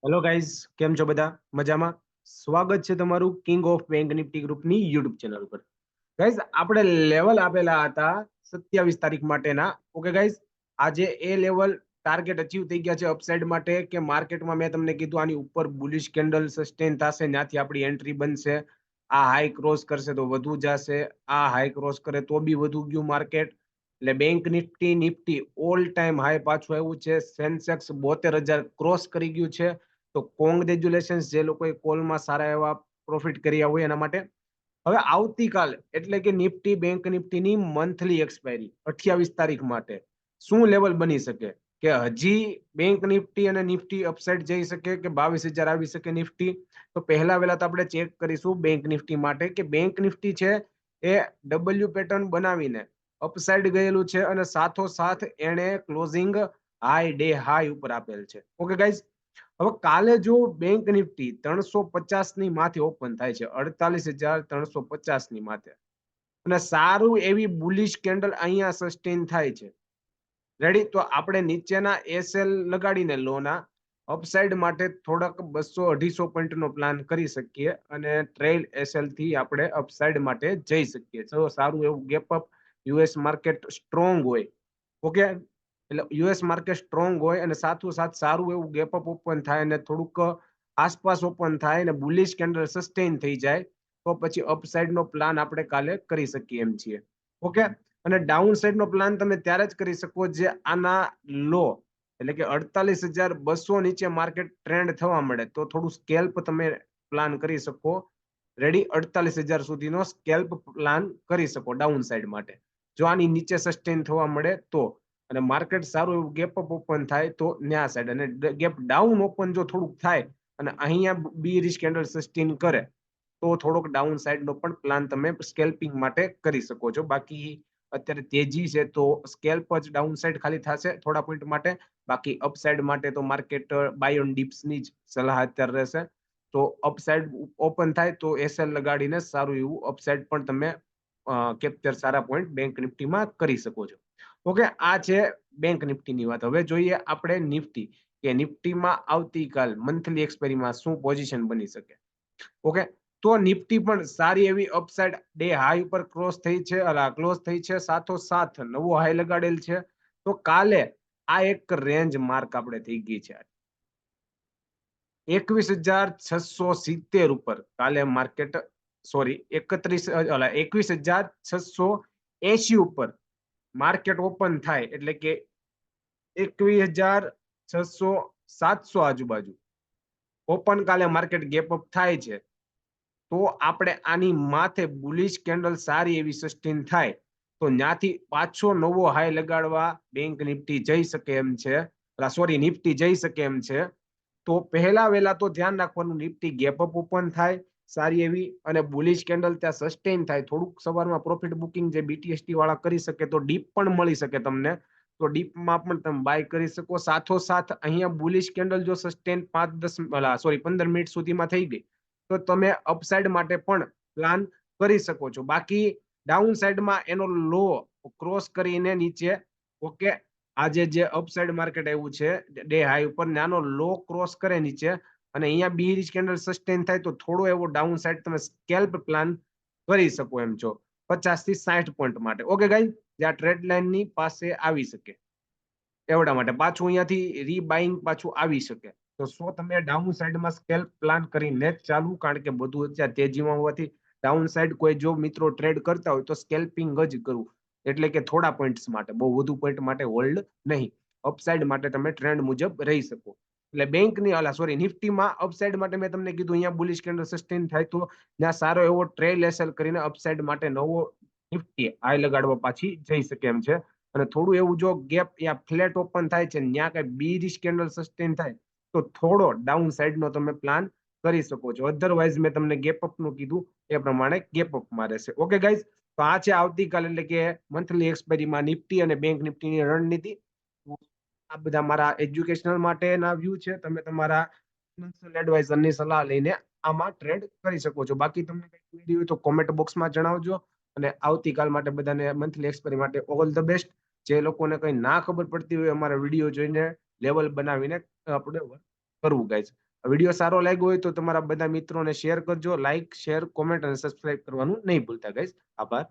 Hello guys, કેમ છો બધા? મજામાં? સ્વાગત છે તમારું કિંગ ઓફ બેંક નિફ્ટી ગ્રુપની યુટ્યુબ ચેનલ પર. ગાઈઝ, આપણે લેવલ આપેલા હતા 27 તારીખ માટેના. ઓકે ગાઈઝ, આજે એ લેવલ ટાર્ગેટ અચીવ થઈ ગયા છે અપસાઇડ માટે કે માર્કેટમાં મેં તમને કીધું આની ઉપર બુલિશ કેન્ડલ સસ્ટેન થશે, ત્યાંથી આપણી એન્ટ્રી બનશે. આ હાઈ ક્રોસ કરશે તો વધુ જશે, આ હાઈ ક્રોસ કરે તો બી વધુ ગયું માર્કેટ. એટલે bank Nifty Nifty all time high પાછું આવ્યું છે. સેન્સેક્સ 72,000 ક્રોસ કરી ગયું છે. તો કોંગ્રેચ્યુલેશન જે લોકોએ કોલમાં સારા એવા પ્રોફિટ કર્યા હોય એના માટે. હવે આવતીકાલ એટલે કે નિફ્ટી બેંક નિફ્ટીની મંથલી એક્સપાયરી 28 તારીખ માટે શું લેવલ બની શકે કે હજી બેંક નિફ્ટી અને નિફ્ટી અપસાઇડ જઈ શકે કે 22,000 આવી શકે નિફ્ટી. તો પહેલા વહેલા તો આપણે ચેક કરીશું બેંક નિફ્ટી માટે કે બેંક નિફ્ટી છે એ ડબલ્યુ પેટર્ન બનાવીને અપસાઇડ ગયેલું છે અને સાથોસાથ એને ક્લોઝિંગ હાઈ ડે હાઈ ઉપર આપેલ છે. ઓકે ગાઈઝ, હવે કાલે જો બેંક નિફ્ટી 350 ની માથે ઓપન થાય છે, 48,350 ની માથે, અને સારું એવી બુલિશ કેન્ડલ અહીંયા સસ્ટેન થાય છે, રેડી, તો આપણે નીચેના એસએલ લગાડીને લોના અપસાઇડ માટે થોડાક 200-250 પોઈન્ટ નો પ્લાન કરી શકીએ અને ટ્રેલ એસએલ થી આપણે અપસાઇડ માટે જઈ શકીએ. તો સારું એવું gap up US market strong હોય. ઓકે, એટલે યુએસ માર્કેટ સ્ટ્રોંગ હોય અને સાથોસાથ સારું એવું ગેપ અપ ઓપન થાય અને થોડુંક આસપાસ ઓપન થાય અને બુલિશ કેન્ડલ સસ્ટેન થઈ જાય તો પછી અપસાઇડ નો પ્લાન આપણે કાલે કરી શકીએ એમ છીએ. ઓકે, અને ડાઉન સાઇડ નો પ્લાન તમે ત્યારે જ કરી શકો જે આના લો એટલે કે 48,200 નીચે માર્કેટ ટ્રેન્ડ થવા મળે તો થોડું સ્કેલ્પ તમે પ્લાન કરી શકો. રેડી, 48,000 સુધીનો સ્કેલ્પ પ્લાન કરી શકો ડાઉન સાઇડ માટે જો આની નીચે સસ્ટેન થવા મળે તો. અને માર્કેટ સારું એવું ગેપ અપ ઓપન થાય તો ન્યા સાઈડ, અને ગેપ ડાઉન ઓપન જો થોડુંક થાય અને અહીંયા બીરિશ કેન્ડલ સસ્ટેન કરે તો થોડોક ડાઉન સાઈડ નો પણ પ્લાન તમે સ્કેલ્પિંગ માટે કરી શકો છો. બાકી અત્યારે તેજી છે તો સ્કેલ્પ જ ડાઉન સાઈડ ખાલી થશે થોડા પોઈન્ટ માટે. બાકી અપસાઇડ માટે તો માર્કેટ બાય ઓન ડિપ્સની જ સલાહ અત્યારે રહેશે. તો અપસાઇડ ઓપન થાય તો એસએલ લગાડીને સારું એવું અપસાઇડ પણ તમે કેપ્ચર સારા પોઈન્ટ બેંક નિફ્ટીમાં કરી શકો છો. ઓકે, આ છે બેંક નિફ્ટીની વાત. હવે જોઈએ આપણે નિફ્ટી કે નિફ્ટીમાં આવતીકાલ મંથલી એક્સપાયરીમાં શું પોઝિશન બની શકે. ઓકે, તો નિફ્ટી પણ સારી એવી અપસાઇડ ડે હાઈ ઉપર ક્રોસ થઈ છે, ક્લોઝ થઈ છે, સાથોસાથ નવો હાઈ લગાડેલ છે. તો કાલે આ એક રેન્જ માર્ક આપણે થઈ ગઈ છે 21,670 ઉપર. કાલે માર્કેટ સોરી 21,680 ઉપર માર્કેટ ઓપન થાય એટલે કે 21,600-700 આજુબાજુ ઓપન કાલે માર્કેટ ગેપ અપ થાય છે તો આપણે આની માથે બુલિશ કેન્ડલ સારી એવી સસ્ટેન થાય તો ત્યાંથી પાછો નવો હાઈ લગાડવા બેંક નિફ્ટી જઈ શકે એમ છે, સોરી નિફ્ટી જઈ શકે એમ છે. તો પહેલા વહેલા તો ધ્યાન રાખવાનું નિફ્ટી ગેપ અપ ઓપન થાય સારી એવી અને બુલિશ કેન્ડલ ત્યાં સસ્ટેન થાય, થોડુંક સવારમાં પ્રોફિટ બુકિંગ જે બીટીએસટી વાળા કરી શકે તો ડીપ પણ મળી શકે તમને, તો ડીપમાં પણ તમે બાય કરી શકો. સાથોસાથ અહીંયા બુલિશ કેન્ડલ જો સસ્ટેન 15 મિનિટ સુધીમાં થઈ ગઈ તો તમે અપસાઇડ માટે પણ પ્લાન કરી શકો છો. બાકી ડાઉન સાઈડમાં એનો લો ક્રોસ કરીને નીચે, ઓકે, આજે જે અપસાઇડ માર્કેટ આવ્યું છે ડે હાઈ ઉપર, નાનો લો ક્રોસ કરે નીચે અને અહીંયા બીરિશ કેન્ડલ સસ્ટેન થાય તો થોડો એવો ડાઉન સાઈડ તમે સ્કેલ્પ પ્લાન કરી શકો એમ છો 50-60 પોઈન્ટ માટે. ઓકે ગાઈઝ, જે આ ટ્રેડ લાઇન ની પાસે આવી શકે એવડા માટે પાછું અહીંયાથી રીબાઇંગ પાછું આવી શકે. તો શું તમે ડાઉન સાઈડમાં સ્કેલ્પ પ્લાન કરીને જ ચાલુ, કારણ કે બધું અત્યારે તેજીમાં હોવાથી ડાઉન સાઈડ કોઈ જો મિત્રો ટ્રેડ કરતા હોય તો સ્કેલ્પિંગ જ કરવું, એટલે કે થોડા પોઈન્ટ્સ માટે, બહુ વધુ પોઈન્ટ માટે હોલ્ડ નહીં. અપસાઇડ માટે તમે ટ્રેન્ડ મુજબ રહી શકો. એટલે બેંકની સોરી નિફ્ટીમાં અપસાઇડ માટે મેં તમને કીધું અહીંયા બુલિશ કેન્ડલ સસ્ટેન થાય તો ત્યાં સારો એવો ટ્રેલ એસએલ કરીને અપસાઇડ માટે નવો નિફ્ટી હાઈ લગાડવા પાછી જઈ શકે એમ છે. અને થોડું એવું જો ગેપ યા ફ્લેટ ઓપન થાય છે ત્યાં કઈ બીરિશ કેન્ડલ સસ્ટેન થાય તો થોડો ડાઉન સાઈડ નો તમે પ્લાન કરી શકો છો. અધરવાઇઝ મેં તમને ગેપ અપ નું કીધું એ પ્રમાણે ગેપ અપમાં રહેશે. ઓકે ગાઈઝ, તો આ છે આવતીકાલ એટલે કે મંથલી એક્સપાયરીમાં નિફ્ટી અને બેંક નિફ્ટીની રણનીતિ. આ બધા મારા એજ્યુકેશનલ માટેના વ્યૂ છે, તમે તમારા એડવાઇઝરની સલાહ લઈને આમાં ટ્રેડ કરી શકો છો. બાકી તમને કઈ ક્વેરી હોય તો કોમેન્ટ બોક્સમાં જણાવજો. અને આવતીકાલ માટે બધાને મંથલી એક્સપાયરી માટે ઓલ ધ બેસ્ટ. જે લોકોને કઈ ના ખબર પડતી હોય અમારા વિડીયો જોઈને લેવલ બનાવીને આપણે કરવું ગાઈઝ. વિડીયો સારો લાગ્યો હોય તો તમારા બધા મિત્રોને શેર કરજો, લાઈક, શેર, કોમેન્ટ અને સબસ્ક્રાઇબ કરવાનું નહીં ભૂલતા ગાઈસ. આભાર.